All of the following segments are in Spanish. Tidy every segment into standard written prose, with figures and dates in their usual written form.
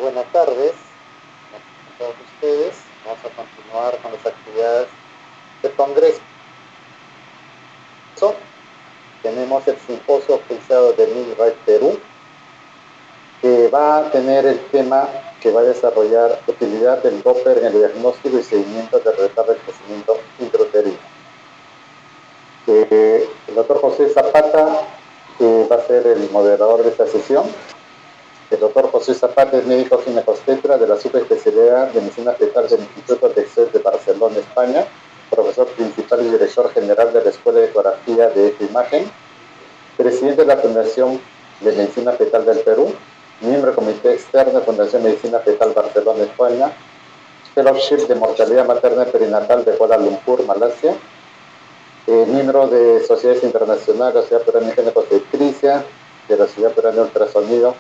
buenas tardes a todos ustedes. Vamos a continuar con las actividades del Congreso. Tenemos el simposio oficiado de MILRAE Perú, que va a tener el tema que va a desarrollar utilidad del Doppler en el diagnóstico y seguimiento del retardo del crecimiento intrauterino. El doctor José Zapata va a ser el moderador de esta sesión. El doctor José Zapata es médico ginecobstetra de la subespecialidad de medicina fetal del Instituto de Excel de Barcelona, España, profesor principal y director general de la Escuela de Ecografía de Imagen, presidente de la Fundación de Medicina Fetal del Perú, miembro del Comité Externo de Fundación de Medicina Fetal Barcelona, España, Fellowship de Mortalidad Materna y Perinatal de Kuala Lumpur, Malasia, miembro de Sociedades Internacionales, la Sociedad Peruana de Ginecobstetricia, de la Sociedad Peruana de Ultrasonido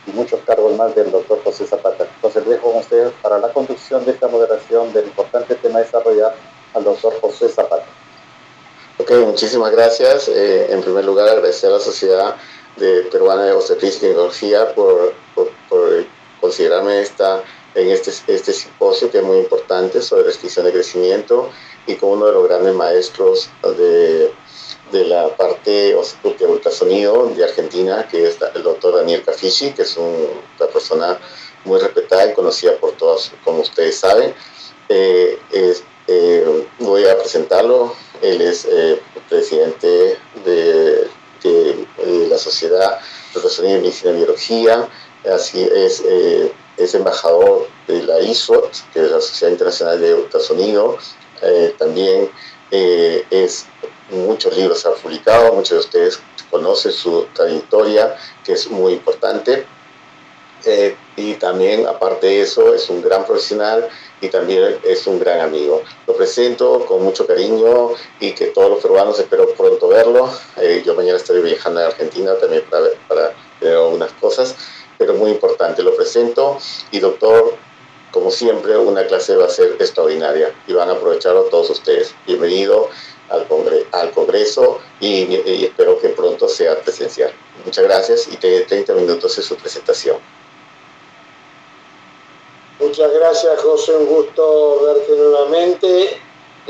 y muchos cargos más del doctor José Zapata. Entonces dejo con ustedes para la conducción de esta moderación del importante tema a desarrollar al doctor José Zapata. Ok, muchísimas gracias. En primer lugar, agradecer a la Sociedad Peruana de Obstetricia y Ginecología por considerarme en este simposio, que es muy importante, sobre restricción de crecimiento, y como uno de los grandes maestros de la parte de ultrasonido de Argentina, que es el doctor Daniel Cafici, que es una persona muy respetada y conocida por todos, como ustedes saben. Voy a presentarlo. Él es presidente de la Sociedad de Ultrasonido y Medicina y Biología. Así es embajador de la ISOT, que es la Sociedad Internacional de Ultrasonido. También muchos libros ha publicado, muchos de ustedes conocen su trayectoria, que es muy importante. Y también, aparte de eso, es un gran profesional y también es un gran amigo. Lo presento con mucho cariño y que todos los peruanos espero pronto verlo. Yo mañana estaré viajando a Argentina también para ver algunas cosas, pero muy importante. Lo presento y, doctor, como siempre, una clase va a ser extraordinaria y van a aprovecharlo todos ustedes. Bienvenido al Congreso y espero que pronto sea presencial. Muchas gracias y 30 minutos es su presentación. Muchas gracias, José, un gusto verte nuevamente.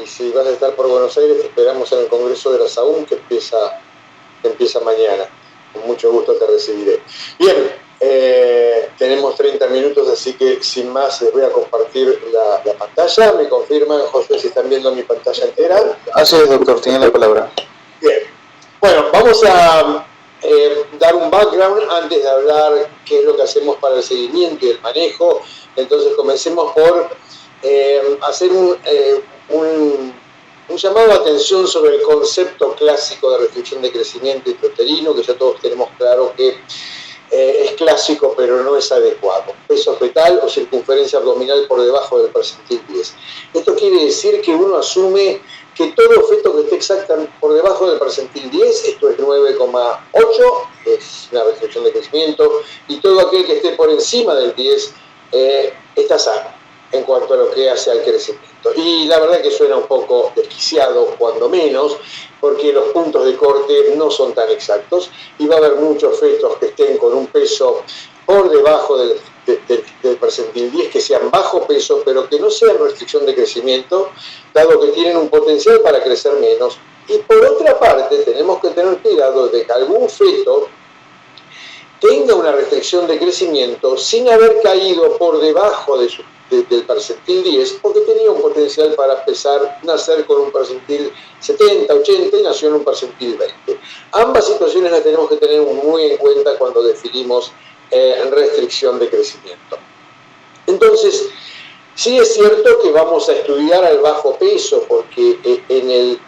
Y si vas a estar por Buenos Aires, te esperamos en el Congreso de la SAUM, que empieza mañana. Con mucho gusto te recibiré. Bien, tenemos 30 minutos, así que sin más les voy a compartir la pantalla. ¿Me confirman, José, si están viendo mi pantalla entera? Así es, doctor, tiene la palabra. Bien. Bueno, vamos a dar un background antes de hablar qué es lo que hacemos para el seguimiento y el manejo. Entonces comencemos por hacer un llamado de atención sobre el concepto clásico de restricción de crecimiento intrauterino, que ya todos tenemos claro que es clásico pero no es adecuado. Peso fetal o circunferencia abdominal por debajo del percentil 10. Esto quiere decir que uno asume que todo feto que esté exactamente por debajo del percentil 10, esto es 9,8, es una restricción de crecimiento, y todo aquel que esté por encima del 10 está sano en cuanto a lo que hace al crecimiento. Y la verdad que suena un poco desquiciado, cuando menos, porque los puntos de corte no son tan exactos y va a haber muchos fetos que estén con un peso por debajo del percentil 10, que sean bajo peso, pero que no sean restricción de crecimiento, dado que tienen un potencial para crecer menos. Y por otra parte, tenemos que tener cuidado de que algún feto tenga una restricción de crecimiento sin haber caído por debajo del percentil 10, porque tenía un potencial para nacer con un percentil 70, 80 y nació en un percentil 20. Ambas situaciones las tenemos que tener muy en cuenta cuando definimos restricción de crecimiento. Entonces, sí es cierto que vamos a estudiar al bajo peso, porque en el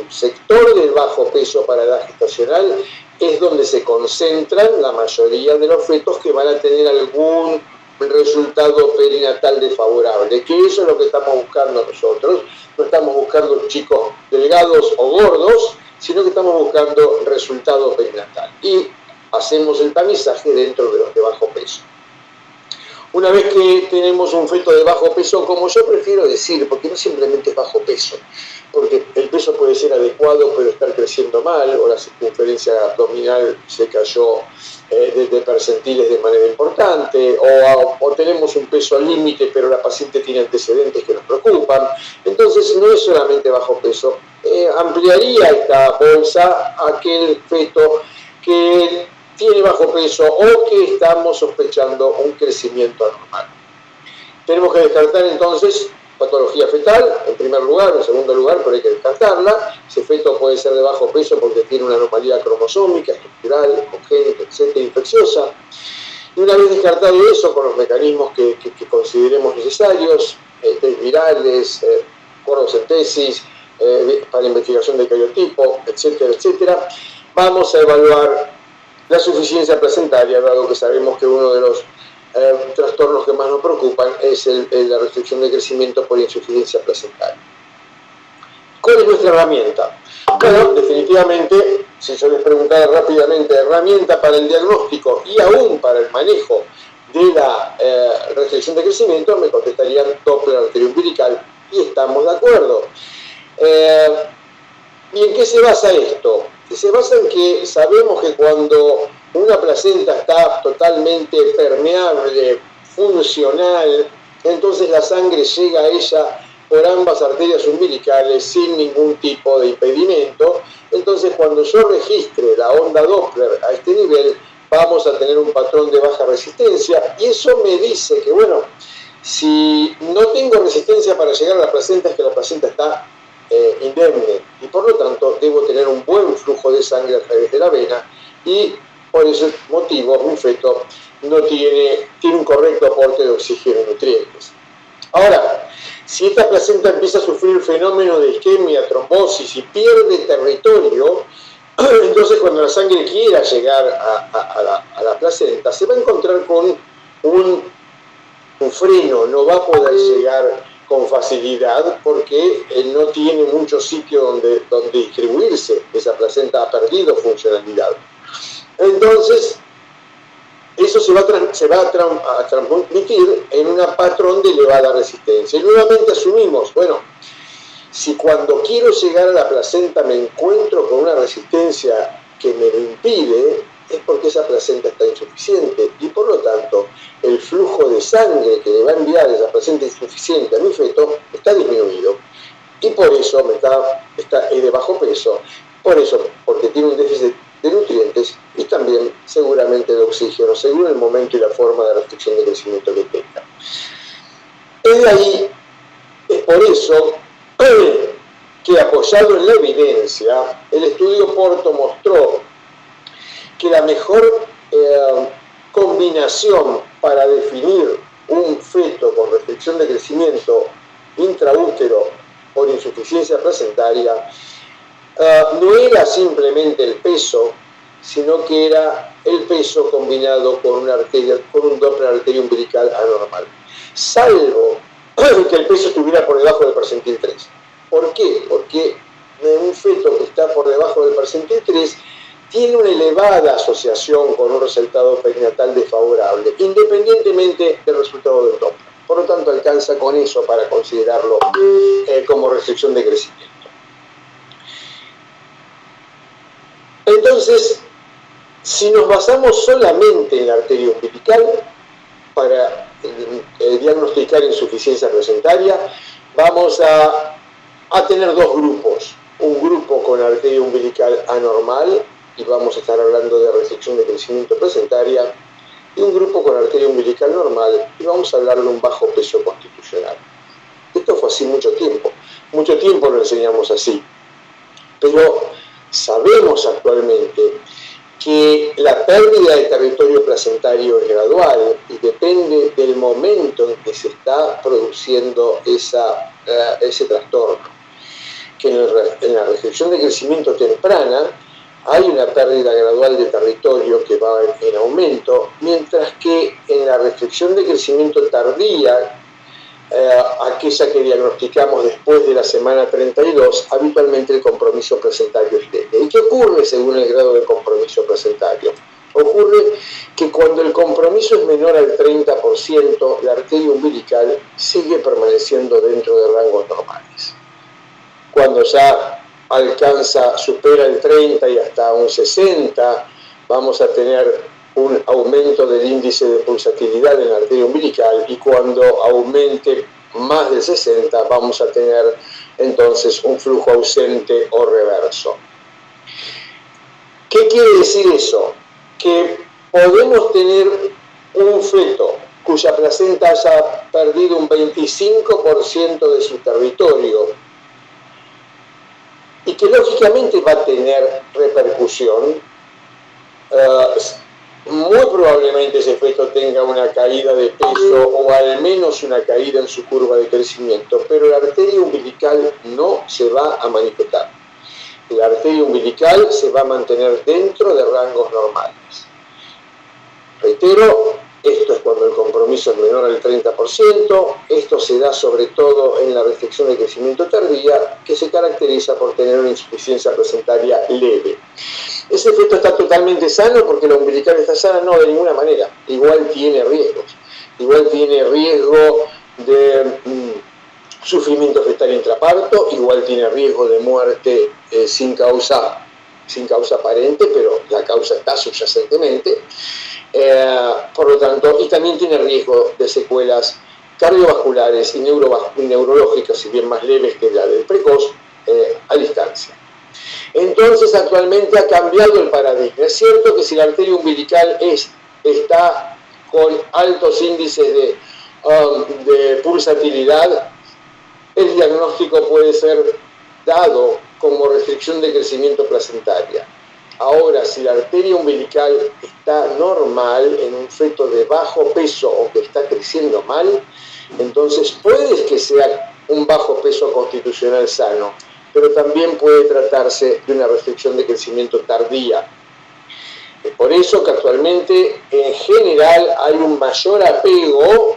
sector del bajo peso para edad gestacional es donde se concentran la mayoría de los fetos que van a tener algún resultado perinatal desfavorable, que eso es lo que estamos buscando nosotros. No estamos buscando chicos delgados o gordos, sino que estamos buscando resultado perinatal. Y hacemos el tamizaje dentro de los de bajo peso. Una vez que tenemos un feto de bajo peso, como yo prefiero decir, porque no simplemente es bajo peso, porque el peso puede ser adecuado pero estar creciendo mal, o la circunferencia abdominal se cayó de percentiles de manera importante, o tenemos un peso al límite pero la paciente tiene antecedentes que nos preocupan. Entonces no es solamente bajo peso, ampliaría esta bolsa a aquel feto que tiene bajo peso o que estamos sospechando un crecimiento anormal. Tenemos que descartar entonces patología fetal, en primer lugar, en segundo lugar, pero hay que descartarla. Ese feto puede ser de bajo peso porque tiene una anomalía cromosómica, estructural, congénita, etcétera, infecciosa. Y una vez descartado eso, con los mecanismos que consideremos necesarios, test virales, corocentesis, para investigación de cariotipo, etcétera, etcétera, vamos a evaluar la suficiencia placentaria, dado que sabemos que uno de los trastornos que más nos preocupan es la restricción de crecimiento por insuficiencia placentaria. ¿Cuál es nuestra herramienta? Bueno, definitivamente, si yo les preguntara rápidamente, herramienta para el diagnóstico y aún para el manejo de la restricción de crecimiento, me contestarían Doppler arterioumbilical, y estamos de acuerdo. ¿Y en qué se basa esto? Se basa en que sabemos que cuando una placenta está totalmente permeable, funcional, entonces la sangre llega a ella por ambas arterias umbilicales sin ningún tipo de impedimento. Entonces cuando yo registre la onda Doppler a este nivel, vamos a tener un patrón de baja resistencia, y eso me dice que, bueno, si no tengo resistencia para llegar a la placenta, es que la placenta está indemne, y por lo tanto debo tener un buen flujo de sangre a través de la vena, y por ese motivo mi feto no tiene un correcto aporte de oxígeno y nutrientes. Ahora, si esta placenta empieza a sufrir fenómeno de isquemia, trombosis y pierde territorio, entonces cuando la sangre quiera llegar a la placenta, se va a encontrar con un freno, no va a poder llegar con facilidad porque no tiene mucho sitio donde distribuirse. Esa placenta ha perdido funcionalidad. Entonces, eso se va a transmitir en un patrón de elevada resistencia. Y nuevamente asumimos, bueno, si cuando quiero llegar a la placenta me encuentro con una resistencia que me lo impide, es porque esa placenta está insuficiente, y por lo tanto el flujo de sangre que le va a enviar esa placenta insuficiente a mi feto está disminuido, y por eso es de bajo peso, porque tiene un déficit de nutrientes y también seguramente de oxígeno, según el momento y la forma de restricción de crecimiento que tenga. Es por eso que, apoyado en la evidencia, el estudio Porto mostró que la mejor combinación para definir un feto con restricción de crecimiento intraútero por insuficiencia placentaria no era simplemente el peso, sino que era el peso combinado con un Doppler arterioumbilical anormal, salvo que el peso estuviera por debajo del percentil 3. ¿Por qué? Porque un feto que está por debajo del percentil 3 tiene una elevada asociación con un resultado perinatal desfavorable, independientemente del resultado del Doppler. Por lo tanto, alcanza con eso para considerarlo como restricción de crecimiento. Entonces, si nos basamos solamente en la arteria umbilical para diagnosticar insuficiencia placentaria, vamos a tener dos grupos. Un grupo con arteria umbilical anormal, y vamos a estar hablando de restricción de crecimiento placentaria, y un grupo con arteria umbilical normal, y vamos a hablar de un bajo peso constitucional. Esto fue así mucho tiempo lo enseñamos así, pero sabemos actualmente que la pérdida de territorio placentario es gradual y depende del momento en que se está produciendo ese trastorno. Que en la restricción de crecimiento temprana hay una pérdida gradual de territorio que va en aumento, mientras que en la restricción de crecimiento tardía, aquella que diagnosticamos después de la semana 32, habitualmente el compromiso placentario es leve. ¿Y qué ocurre según el grado de compromiso placentario? Ocurre que cuando el compromiso es menor al 30%, la arteria umbilical sigue permaneciendo dentro de rangos normales. cuando ya supera el 30 y hasta un 60, vamos a tener un aumento del índice de pulsatilidad en la arteria umbilical, y cuando aumente más del 60 vamos a tener entonces un flujo ausente o reverso. ¿Qué quiere decir eso? Que podemos tener un feto cuya placenta haya perdido un 25% de su territorio y que lógicamente va a tener repercusión. Muy probablemente ese feto tenga una caída de peso o al menos una caída en su curva de crecimiento, pero la arteria umbilical no se va a manifestar. La arteria umbilical se va a mantener dentro de rangos normales. Reitero, esto es cuando el compromiso es menor al 30%, esto se da sobre todo en la restricción de crecimiento tardía, que se caracteriza por tener una insuficiencia placentaria leve. ¿Ese feto está totalmente sano porque la umbilical está sana? No, de ninguna manera. Igual tiene riesgos. Igual tiene riesgo de sufrimiento fetal intraparto, igual tiene riesgo de muerte sin causa aparente, pero la causa está subyacentemente. Por lo tanto, y también tiene riesgo de secuelas cardiovasculares y neurológicas, si bien más leves que la del precoz, a distancia. Entonces, actualmente ha cambiado el paradigma. Es cierto que si la arteria umbilical está con altos índices de pulsatilidad, el diagnóstico puede ser dado como restricción de crecimiento placentaria. Ahora, si la arteria umbilical está normal en un feto de bajo peso o que está creciendo mal, entonces puede que sea un bajo peso constitucional sano, pero también puede tratarse de una restricción de crecimiento tardía. Es por eso que actualmente, en general, hay un mayor apego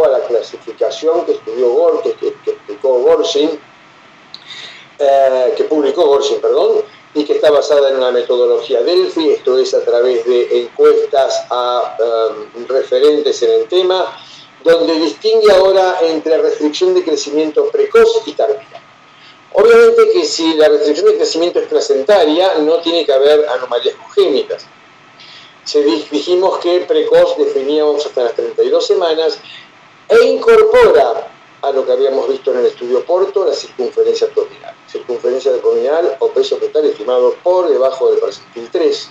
a la clasificación que publicó Gorsin, y que está basada en una metodología Delphi. Esto es a través de encuestas a referentes en el tema, donde distingue ahora entre restricción de crecimiento precoz y tardía. Obviamente que si la restricción de crecimiento es placentaria, no tiene que haber anomalías congénitas. Dijimos que precoz definíamos hasta las 32 semanas e incorpora a lo que habíamos visto en el estudio Porto, la circunferencia abdominal. Circunferencia abdominal o peso fetal estimado por debajo del percentil 3.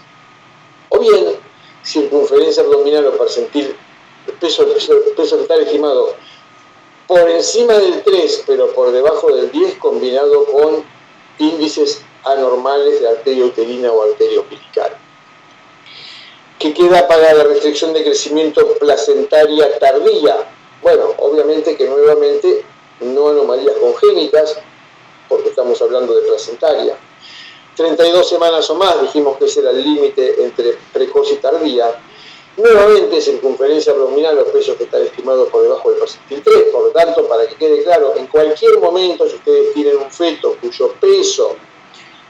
O bien, circunferencia abdominal o peso fetal estimado por encima del 3, pero por debajo del 10, combinado con índices anormales de arteria uterina o arteria umbilical. ¿Qué queda para la restricción de crecimiento placentaria tardía? Bueno, obviamente que nuevamente no anomalías congénitas, porque estamos hablando de placentaria. 32 semanas o más, dijimos que ese era el límite entre precoz y tardía. Nuevamente, circunferencia abdominal o peso fetal estimado por debajo del percentil 3. Por lo tanto, para que quede claro, en cualquier momento, si ustedes tienen un feto cuyo peso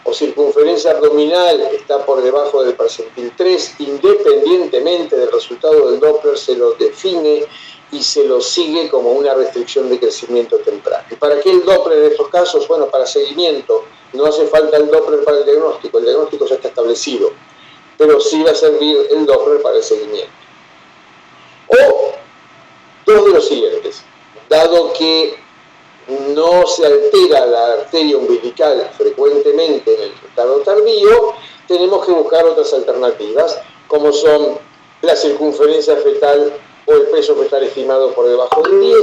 o circunferencia abdominal está por debajo del percentil 3, independientemente del resultado del Doppler, se lo define y se lo sigue como una restricción de crecimiento temprano. ¿Y para qué el Doppler en estos casos? Bueno, para seguimiento. No hace falta el Doppler para el diagnóstico ya está establecido, pero sí va a servir el Doppler para el seguimiento. O dos de los siguientes. Dado que no se altera la arteria umbilical frecuentemente en el retardo tardío, tenemos que buscar otras alternativas, como son la circunferencia fetal o el peso fetal estimado por debajo de 10,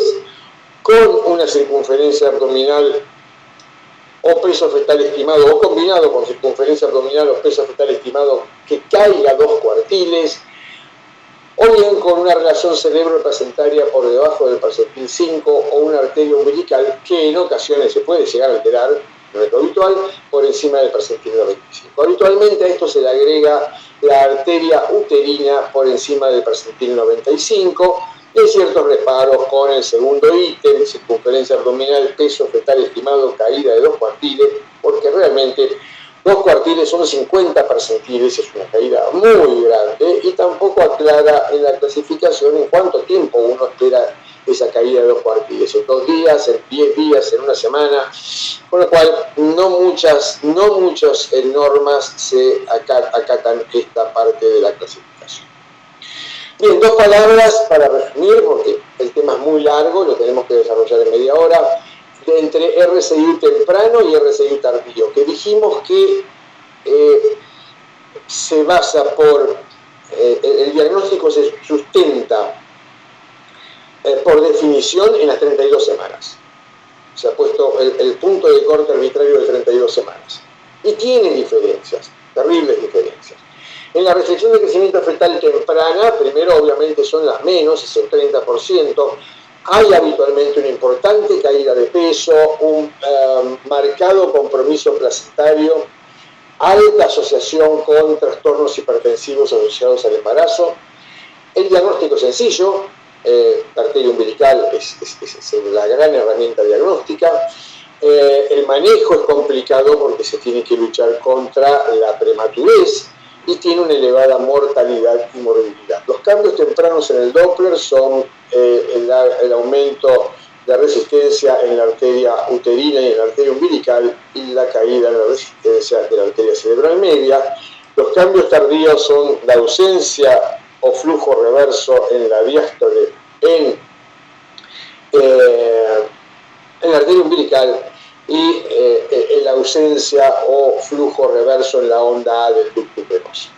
con una circunferencia abdominal o peso fetal estimado, o combinado con circunferencia abdominal o peso fetal estimado que caiga 2 cuartiles, o bien con una relación cerebro-placentaria por debajo del percentil 5 o una arteria umbilical que en ocasiones se puede llegar a alterar, no es lo habitual, por encima del percentil 95. Habitualmente a esto se le agrega la arteria uterina por encima del percentil 95, y hay ciertos reparos con el segundo ítem, circunferencia abdominal, peso fetal estimado, caída de 2 cuartiles, porque realmente 2 cuartiles son 50 percentiles, es una caída muy grande, y tampoco aclara en la clasificación en cuánto tiempo uno espera esa caída de 2 cuartiles, en 2 días, en 10 días, en una semana, con lo cual no muchas normas se acatan esta parte de la clasificación. Bien, 2 palabras para resumir, porque el tema es muy largo, lo tenemos que desarrollar en media hora, entre RCI temprano y RCI tardío, que dijimos que se basa por, el diagnóstico se sustenta por definición en las 32 semanas. Se ha puesto el punto de corte arbitrario de 32 semanas. Y tiene diferencias, terribles diferencias. En la restricción de crecimiento fetal temprana, primero obviamente son las menos, es el 30%, hay habitualmente una importante caída de peso, un marcado compromiso placentario, alta asociación con trastornos hipertensivos asociados al embarazo. El diagnóstico es sencillo, la arteria umbilical es la gran herramienta diagnóstica. El manejo es complicado porque se tiene que luchar contra la prematurez y tiene una elevada mortalidad y morbilidad. Los cambios tempranos en el Doppler son el aumento de resistencia en la arteria uterina y en la arteria umbilical y la caída en la resistencia de la arteria cerebral media. Los cambios tardíos son la ausencia o flujo reverso en la diástole en la arteria umbilical y la ausencia o flujo reverso en la onda A del ducto venoso.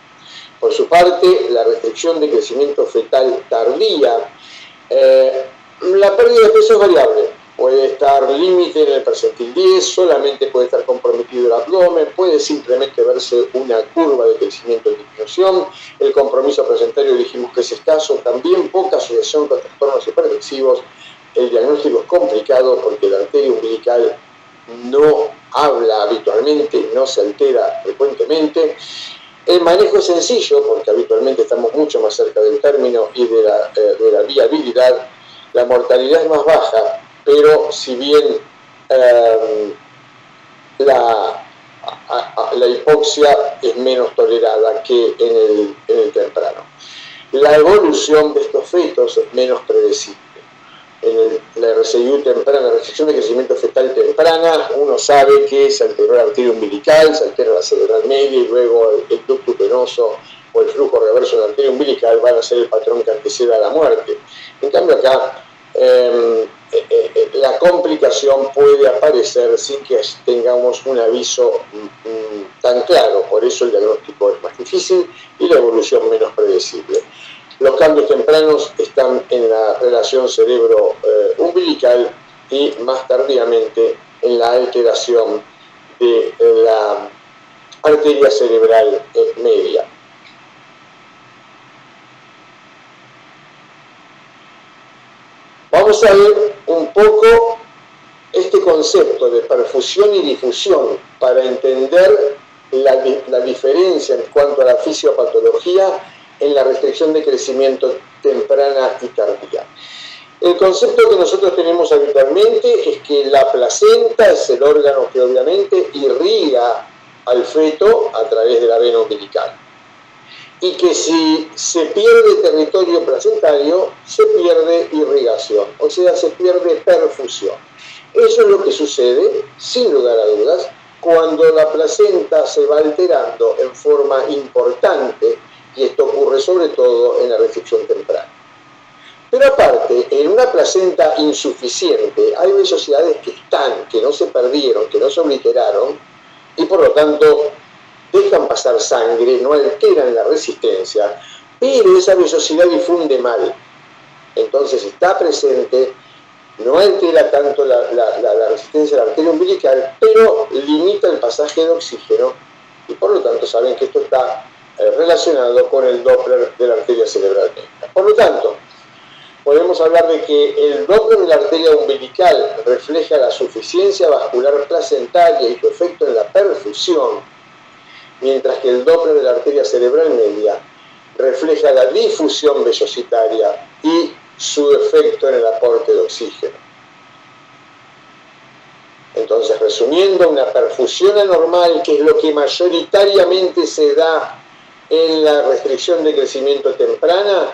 Por su parte, la restricción de crecimiento fetal tardía, la pérdida de peso es variable. Puede estar límite en el percentil 10, solamente puede estar comprometido el abdomen, puede simplemente verse una curva de crecimiento en disminución. El compromiso placentario dijimos que es escaso, también poca asociación con trastornos hipertensivos. El diagnóstico es complicado porque la arteria umbilical no habla habitualmente, no se altera frecuentemente. El manejo es sencillo porque habitualmente estamos mucho más cerca del término y de la viabilidad. La mortalidad es más baja, pero si bien la hipoxia es menos tolerada que en el temprano. La evolución de estos fetos es menos predecible. En la RCI temprana, la restricción de crecimiento fetal temprana, uno sabe que se alteró la arteria umbilical, se altera la cerebral media y luego el ducto venoso o el flujo reverso de la arteria umbilical van a ser el patrón que anteceda a la muerte. En cambio acá, la complicación puede aparecer sin que tengamos un aviso tan claro, por eso el diagnóstico es más difícil y la evolución menos predecible. Los cambios tempranos están en la relación cerebro-umbilical y más tardíamente en la alteración de la arteria cerebral media. Vamos a ver un poco este concepto de perfusión y difusión para entender la diferencia en cuanto a la fisiopatología en la restricción de crecimiento temprana y tardía. El concepto que nosotros tenemos habitualmente es que la placenta es el órgano que obviamente irriga al feto a través de la vena umbilical. Y que si se pierde territorio placentario, se pierde irrigación, o sea, se pierde perfusión. Eso es lo que sucede, sin lugar a dudas, cuando la placenta se va alterando en forma importante, y esto ocurre sobre todo en la restricción temprana. Pero aparte, en una placenta insuficiente hay vellosidades que están, que no se perdieron, que no se obliteraron, y por lo tanto dejan pasar sangre, no alteran la resistencia, pero esa vellosidad difunde mal. Entonces está presente, no altera tanto la resistencia de la arteria umbilical, pero limita el pasaje de oxígeno, y por lo tanto saben que esto está relacionado con el Doppler de la arteria cerebral media. Por lo tanto, podemos hablar de que el Doppler de la arteria umbilical refleja la suficiencia vascular placentaria y su efecto en la perfusión, mientras que el Doppler de la arteria cerebral media refleja la difusión vellositaria y su efecto en el aporte de oxígeno. Entonces, resumiendo, una perfusión anormal, que es lo que mayoritariamente se da en la restricción de crecimiento temprana,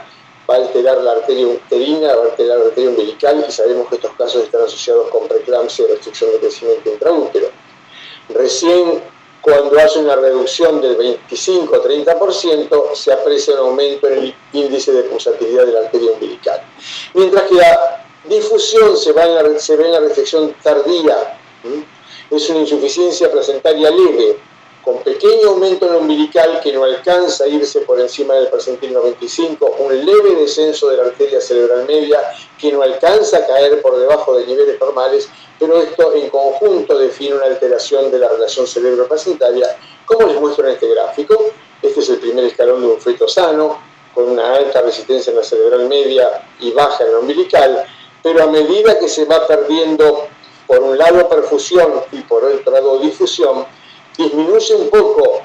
va a alterar la arteria uterina, va a alterar la arteria umbilical, y sabemos que estos casos están asociados con preeclampsia y restricción de crecimiento intraútero. Recién cuando hace una reducción del 25-30% se aprecia un aumento en el índice de pulsatividad de la arteria umbilical. Mientras que la difusión se ve en la resección tardía. Es una insuficiencia placentaria leve, con pequeño aumento en la umbilical que no alcanza a irse por encima del percentil 95, un leve descenso de la arteria cerebral media que no alcanza a caer por debajo de niveles normales, pero esto en conjunto define una alteración de la relación cerebro-placentaria, como les muestro en este gráfico. Este es el primer escalón de un feto sano, con una alta resistencia en la cerebral media y baja en la umbilical, pero a medida que se va perdiendo, por un lado perfusión y por otro lado difusión, disminuye un poco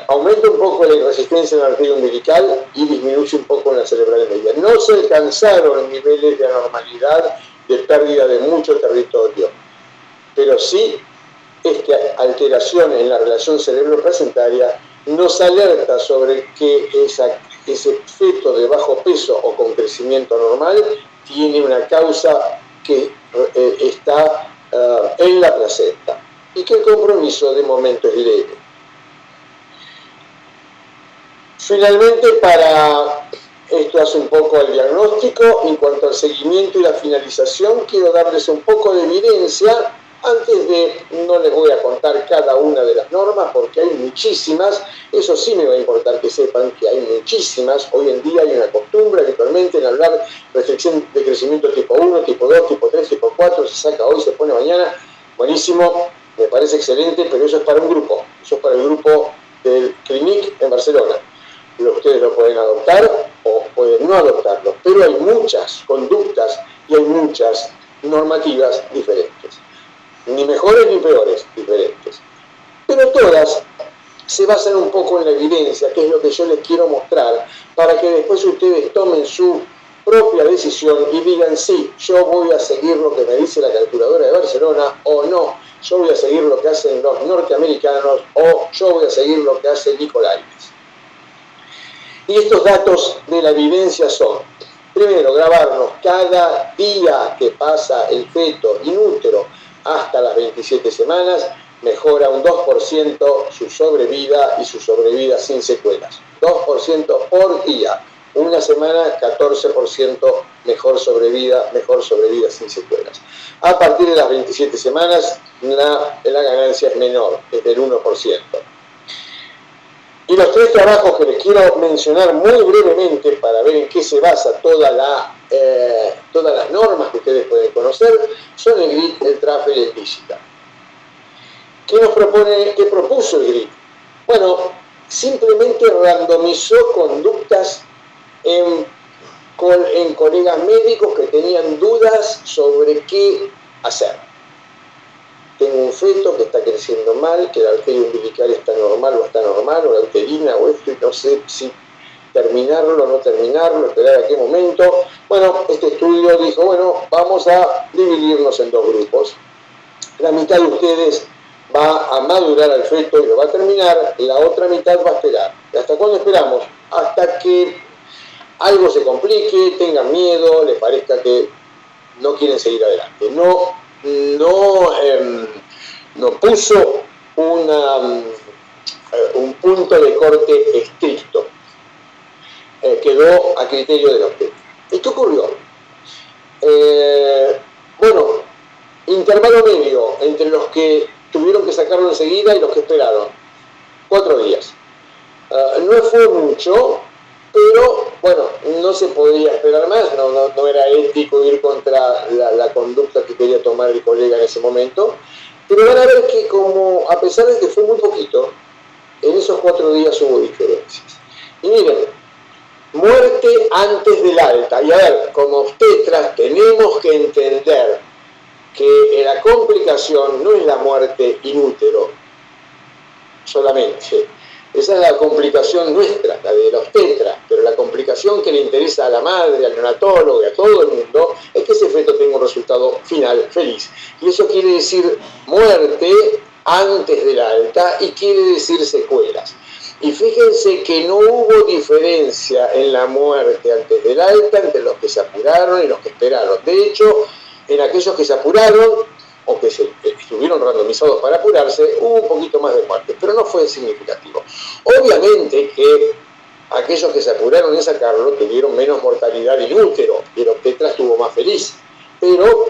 aumenta un poco la resistencia en la arteria umbilical y disminuye un poco en la cerebral media. No se alcanzaron niveles de anormalidad, de pérdida de mucho territorio, pero sí esta alteración en la relación cerebro-placentaria nos alerta sobre que ese feto de bajo peso o con crecimiento normal tiene una causa que está en la placenta y que el compromiso de momento es leve. Finalmente, esto hace un poco el diagnóstico. En cuanto al seguimiento y la finalización, quiero darles un poco de evidencia. No les voy a contar cada una de las normas porque hay muchísimas. Eso sí me va a importar que sepan que hay muchísimas. Hoy en día hay una costumbre habitualmente en hablar de restricción de crecimiento tipo 1, tipo 2, tipo 3, tipo 4, se saca hoy, se pone mañana. Buenísimo, me parece excelente, pero eso es para un grupo. Eso es para el grupo del Clinic en Barcelona. Ustedes lo pueden adoptar o pueden no adoptarlo, pero hay muchas conductas y hay muchas normativas diferentes. Ni mejores ni peores, diferentes. Pero todas se basan un poco en la evidencia, que es lo que yo les quiero mostrar, para que después ustedes tomen su propia decisión y digan, sí, yo voy a seguir lo que me dice la calculadora de Barcelona, o no, yo voy a seguir lo que hacen los norteamericanos, o yo voy a seguir lo que hace Nicolaides. Y estos datos de la evidencia son, primero, grabarnos cada día que pasa el feto in útero hasta las 27 semanas, mejora un 2% su sobrevida y su sobrevida sin secuelas. 2% por día. Una semana, 14% mejor sobrevida sin secuelas. A partir de las 27 semanas, la ganancia es menor, es del 1%. Y los tres trabajos que les quiero mencionar muy brevemente para ver en qué se basa todas las normas que ustedes pueden conocer son el GRID, el TRAFL y el DIGITA. ¿Qué propuso el GRID? Bueno, simplemente randomizó conductas en colegas médicos que tenían dudas sobre qué hacer. Tengo un feto que está creciendo mal, que la arteria umbilical está normal, o la uterina, o esto, y no sé si terminarlo o no terminarlo, esperar a qué momento. Bueno, este estudio dijo, bueno, vamos a dividirnos en dos grupos. La mitad de ustedes va a madurar al feto y lo va a terminar, la otra mitad va a esperar. ¿Y hasta cuándo esperamos? Hasta que algo se complique, tengan miedo, les parezca que no quieren seguir adelante. No puso un punto de corte estricto. Quedó a criterio de los técnicos. ¿Y qué ocurrió? Bueno, intervalo medio entre los que tuvieron que sacarlo enseguida y los que esperaron. 4 días. No fue mucho, pero bueno, no se podía esperar más, no era ético ir contra la conducta que quería tomar el colega en ese momento, pero van a ver que como a pesar de que fue muy poquito, en esos 4 días hubo diferencias. Y miren, muerte antes del alta, y a ver, como obstetras tenemos que entender que la complicación no es la muerte in útero solamente. Esa es la complicación nuestra, la de la obstetra, pero la complicación que le interesa a la madre, al neonatólogo y a todo el mundo es que ese feto tenga un resultado final feliz. Y eso quiere decir muerte antes del alta y quiere decir secuelas. Y fíjense que no hubo diferencia en la muerte antes del alta entre los que se apuraron y los que esperaron. De hecho, en aquellos que se apuraron o que estuvieron randomizados para apurarse, hubo un poquito más de muerte, pero no fue significativo. Obviamente que aquellos que se apuraron en sacarlo tuvieron menos mortalidad in útero, y el obstetra estuvo más feliz. Pero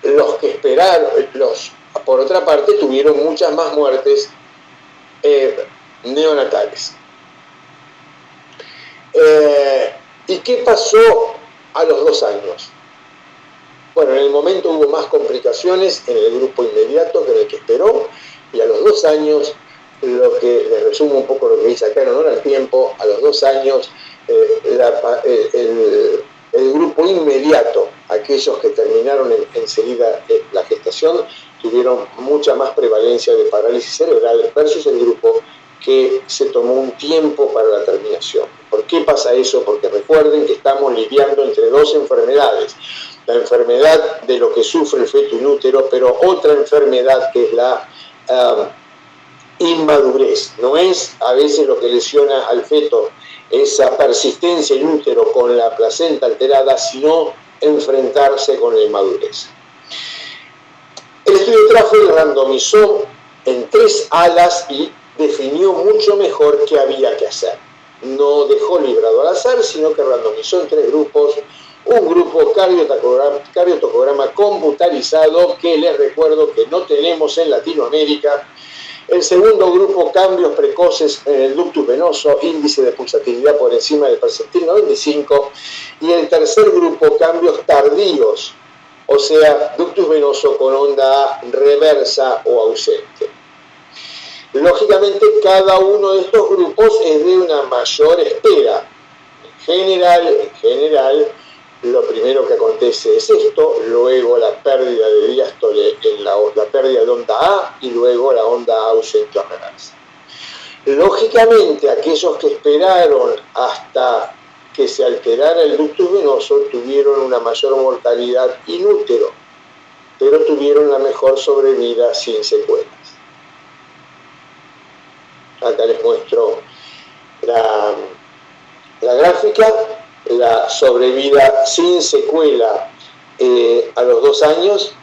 los que esperaron, por otra parte, tuvieron muchas más muertes neonatales. ¿Y qué pasó a los 2 años? Bueno, en el momento hubo más complicaciones en el grupo inmediato que en el que esperó, y a los 2 años, lo que les resumo un poco lo que dice acá en honor al tiempo, a los 2 años el grupo inmediato, aquellos que terminaron enseguida la gestación, tuvieron mucha más prevalencia de parálisis cerebral versus el grupo que se tomó un tiempo para la terminación. ¿Por qué pasa eso? Porque recuerden que estamos lidiando entre 2 enfermedades. La enfermedad de lo que sufre el feto in útero, pero otra enfermedad que es la inmadurez. No es a veces lo que lesiona al feto esa persistencia in útero con la placenta alterada, sino enfrentarse con la inmadurez. El estudio Traffel randomizó en 3 alas y definió mucho mejor qué había que hacer. No dejó librado al azar, sino que randomizó en 3 grupos. Un grupo cardiotocograma computarizado, que les recuerdo que no tenemos en Latinoamérica. El segundo grupo, cambios precoces en el ductus venoso, índice de pulsatividad por encima del percentil 95. Y el tercer grupo, cambios tardíos, o sea, ductus venoso con onda reversa o ausente. Lógicamente, cada uno de estos grupos es de una mayor espera. En general, lo primero que acontece es esto, luego la pérdida de diástole en la pérdida de onda A y luego la onda ausente o reversa. Lógicamente, aquellos que esperaron hasta que se alterara el ductus venoso tuvieron una mayor mortalidad in útero, pero tuvieron la mejor sobrevida sin secuelas. Acá les muestro la gráfica. La sobrevida sin secuela a los 2 años,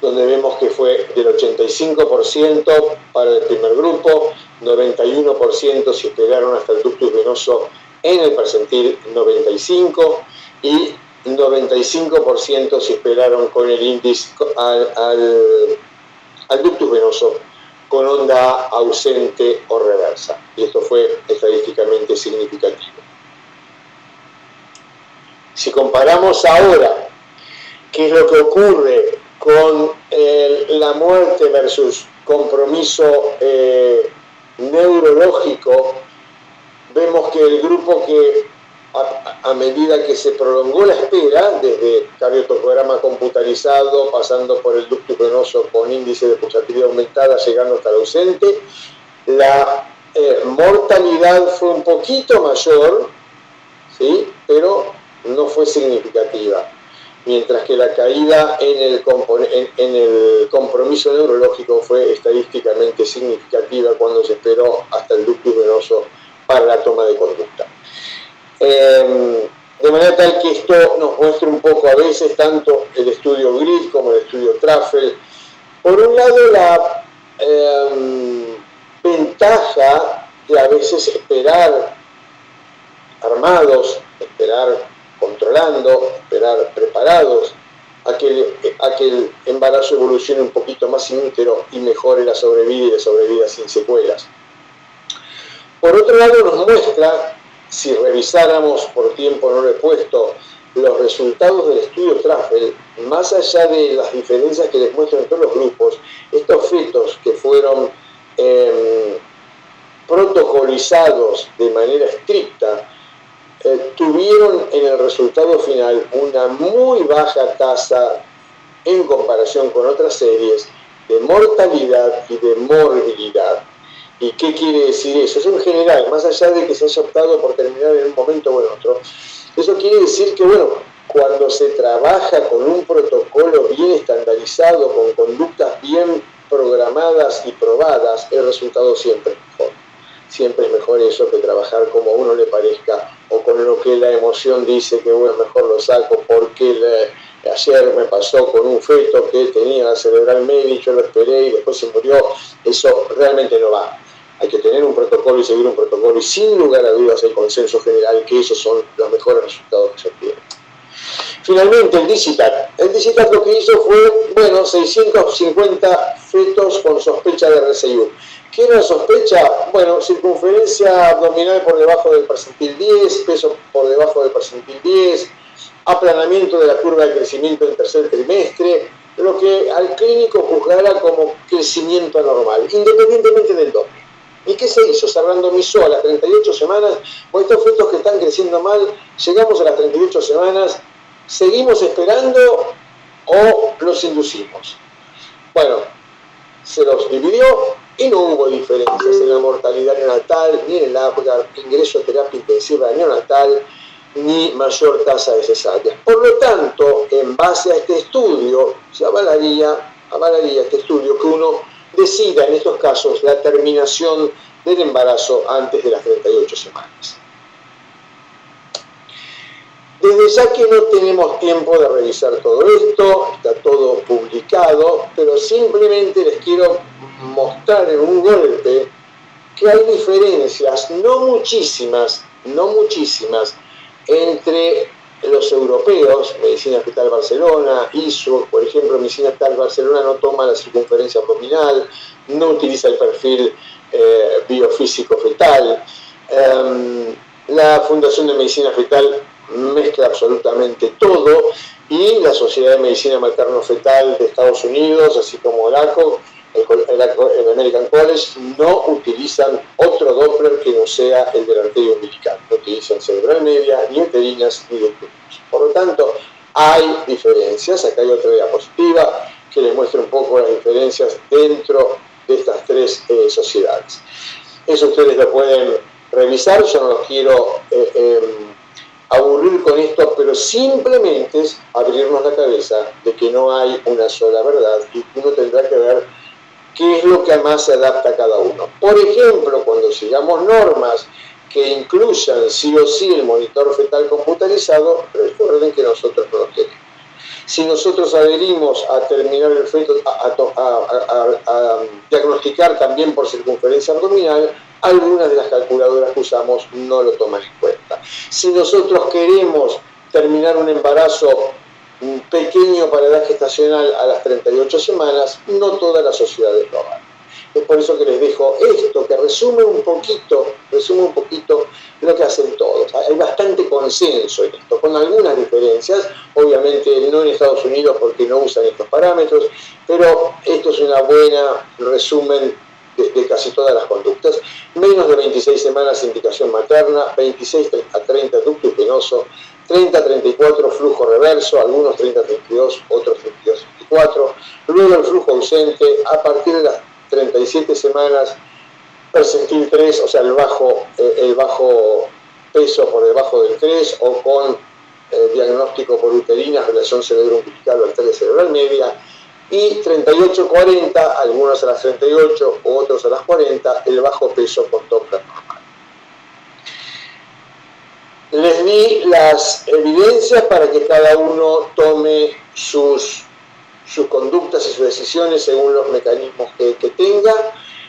donde vemos que fue del 85% para el primer grupo, 91% si esperaron hasta el ductus venoso en el percentil 95 y 95% si esperaron con el índice al ductus venoso con onda ausente o reversa. Y esto fue estadísticamente significativo. Si comparamos ahora qué es lo que ocurre con la muerte versus compromiso neurológico, vemos que el grupo que a medida que se prolongó la espera, desde cardiotocograma computarizado, pasando por el ductus venoso con índice de pulsatividad aumentada, llegando hasta el ausente, la mortalidad fue un poquito mayor, ¿sí? Pero no fue significativa, mientras que la caída en el compromiso neurológico fue estadísticamente significativa cuando se esperó hasta el ductus venoso para la toma de conducta. De manera tal que esto nos muestra un poco a veces tanto el estudio GRID como el estudio Traffel. Por un lado, la ventaja de a veces esperar armados, esperar controlando, esperar preparados a que el embarazo evolucione un poquito más in útero y mejore la sobrevida y la sobrevida sin secuelas. Por otro lado, nos muestra, si revisáramos por tiempo no repuesto los resultados del estudio Traffel, más allá de las diferencias que les muestro en todos los grupos, estos fetos que fueron protocolizados de manera estricta, tuvieron en el resultado final una muy baja tasa en comparación con otras series de mortalidad y de morbilidad. ¿Y qué quiere decir eso? Eso en general, más allá de que se haya optado por terminar en un momento o en otro, eso quiere decir que, bueno, cuando se trabaja con un protocolo bien estandarizado, con conductas bien programadas y probadas, el resultado siempre es mejor. Siempre es mejor eso que trabajar como a uno le parezca o con lo que la emoción dice que bueno, mejor lo saco porque ayer me pasó con un feto que tenía la cerebral media, yo lo esperé y después se murió. Eso realmente no va. Hay que tener un protocolo y seguir un protocolo y sin lugar a dudas hay consenso general que esos son los mejores resultados que se obtienen. Finalmente, el DICITAC. El DICITAC lo que hizo fue, 650 fetos con sospecha de RCIU. ¿Qué era la sospecha? Circunferencia abdominal por debajo del percentil 10, peso por debajo del percentil 10, aplanamiento de la curva de crecimiento en tercer trimestre, lo que al clínico juzgará como crecimiento anormal, independientemente del doble. ¿Y qué se hizo? Se randomizó a las 38 semanas, estos fetos que están creciendo mal, llegamos a las 38 semanas, ¿seguimos esperando o los inducimos? Se los dividió y no hubo diferencias en la mortalidad neonatal, ni en el ingreso a terapia intensiva neonatal, ni mayor tasa de cesáreas. Por lo tanto, en base a este estudio, se avalaría este estudio que uno decida en estos casos la terminación del embarazo antes de las 38 semanas. Desde ya que no tenemos tiempo de revisar todo esto, está todo publicado, pero simplemente les quiero mostrar en un golpe que hay diferencias, no muchísimas, entre los europeos, Medicina Fetal Barcelona, ISO, por ejemplo, Medicina Fetal Barcelona no toma la circunferencia abdominal, no utiliza el perfil biofísico fetal, la Fundación de Medicina Fetal mezcla absolutamente todo y la Sociedad de Medicina Materno-Fetal de Estados Unidos, así como el ACO, el American College, no utilizan otro Doppler que no sea el de la arteria umbilical, no utilizan cerebral media, ni uterinas, ni de túneles. Por lo tanto, hay diferencias. Acá hay otra diapositiva que les muestra un poco las diferencias dentro de estas tres sociedades. Eso ustedes lo pueden revisar, yo no los quiero aburrir con esto, pero simplemente es abrirnos la cabeza de que no hay una sola verdad y uno tendrá que ver qué es lo que más se adapta a cada uno. Por ejemplo, cuando sigamos normas que incluyan sí o sí el monitor fetal computarizado, recuerden que nosotros no lo tenemos. Si nosotros adherimos a terminar el feto, a diagnosticar también por circunferencia abdominal, algunas de las calculadoras que usamos no lo toman en cuenta. Si nosotros queremos terminar un embarazo pequeño para edad gestacional a las 38 semanas, no todas las sociedades lo hagan. Es por eso que les dejo esto, que resume un poquito lo que hacen todos. Hay bastante consenso en esto, con algunas diferencias, obviamente no en Estados Unidos porque no usan estos parámetros, pero esto es una buena resumen de casi todas las conductas. Menos de 26 semanas indicación materna, 26 a 30 ducto penoso, 30 a 34 flujo reverso, algunos 30 a 32, otros 32 a 34. Luego el flujo ausente, a partir de las 37 semanas, percentil 3, o sea, el bajo peso por debajo del 3, o con diagnóstico por uterina, relación cerebro-umbilical o arteria cerebral media, y 38-40, algunos a las 38, otros a las 40, el bajo peso con Doppler normal. Les di las evidencias para que cada uno tome sus conductas y sus decisiones según los mecanismos que tenga.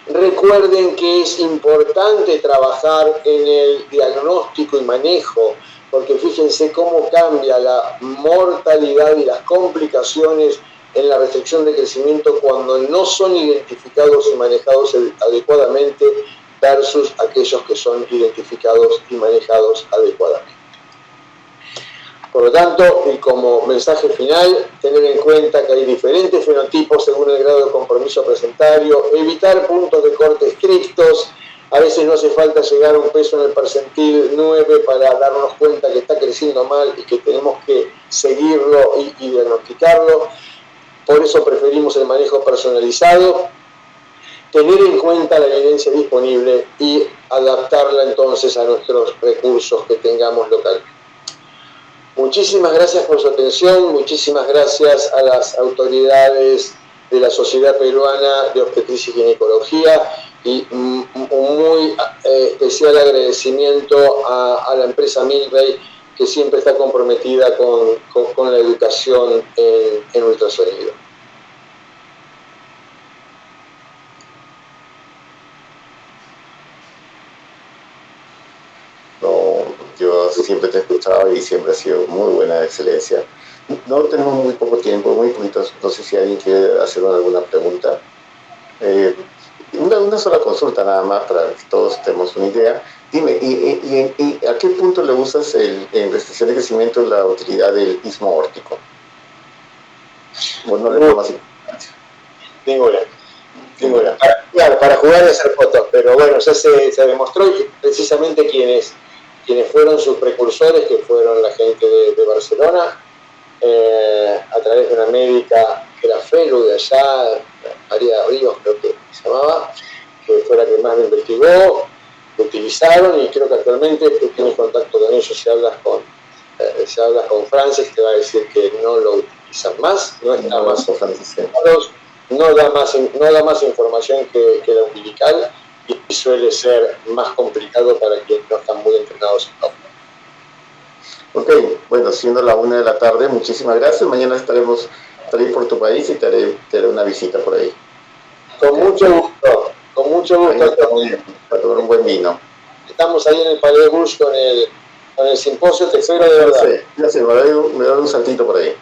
Recuerden que es importante trabajar en el diagnóstico y manejo, porque fíjense cómo cambia la mortalidad y las complicaciones en la restricción de crecimiento cuando no son identificados y manejados adecuadamente versus aquellos que son identificados y manejados adecuadamente. Por lo tanto, y como mensaje final, tener en cuenta que hay diferentes fenotipos según el grado de compromiso presentario, evitar puntos de corte estrictos. A veces no hace falta llegar a un peso en el percentil 9 para darnos cuenta que está creciendo mal y que tenemos que seguirlo y diagnosticarlo. Por eso preferimos el manejo personalizado, tener en cuenta la evidencia disponible y adaptarla entonces a nuestros recursos que tengamos localmente. Muchísimas gracias por su atención, muchísimas gracias a las autoridades de la Sociedad Peruana de Obstetricia y Ginecología, y un muy especial agradecimiento a la empresa Milray, que siempre está comprometida con la educación en ultrasonido. No, yo siempre te he escuchado y siempre ha sido muy buena, excelencia. No tenemos muy poco tiempo, muy poquitos. No sé si alguien quiere hacer alguna pregunta. Una sola consulta nada más para que todos tenemos una idea. Dime, ¿y a qué punto le usas en restricción de crecimiento la utilidad del istmo aórtico? Bueno, no le doy más importancia. Ninguna. Claro, para jugar y hacer fotos, pero bueno, ya se demostró, y precisamente quienes fueron sus precursores, que fueron la gente de Barcelona, a través de una médica que era fellow de allá, María Ríos creo que se llamaba, que fue la que más lo investigó, lo utilizaron, y creo que actualmente tú tienes contacto con ellos. Si hablas con Francis, te va a decir que no lo utilizan más, no está más no da más información que la umbilical, y suele ser más complicado para quienes no están muy entrenados en óptica. Ok, bueno, siendo la 1 de la tarde, muchísimas gracias. Mañana estaré por tu país y te haré una visita por ahí. Con mucho gusto, con mucho gusto. Estamos bien, para tomar un buen vino. Estamos ahí en el Palais de Bourges con el simposio, te espero de verdad. Sí, me doy un saltito por ahí.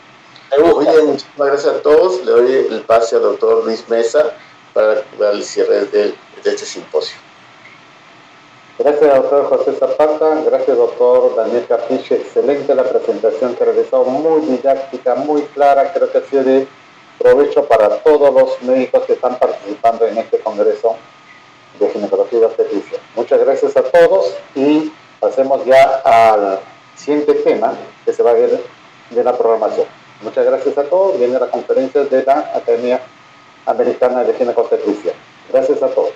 Me gusta. Muy bien, muchísimas gracias a todos. Le doy el pase al doctor Luis Mesa para el cierre de este simposio. Gracias, doctor José Zapata. Gracias, doctor Daniel Capiche. Excelente la presentación que realizó, muy didáctica, muy clara. Creo que ha sido de provecho para todos los médicos que están participando en este congreso de ginecología y obstetricia. Muchas gracias a todos, y pasemos ya al siguiente tema que se va a ver de la programación. Muchas gracias a todos. Viene la conferencia de la Academia Americana de Gineco-Obstetricia. Gracias a todos.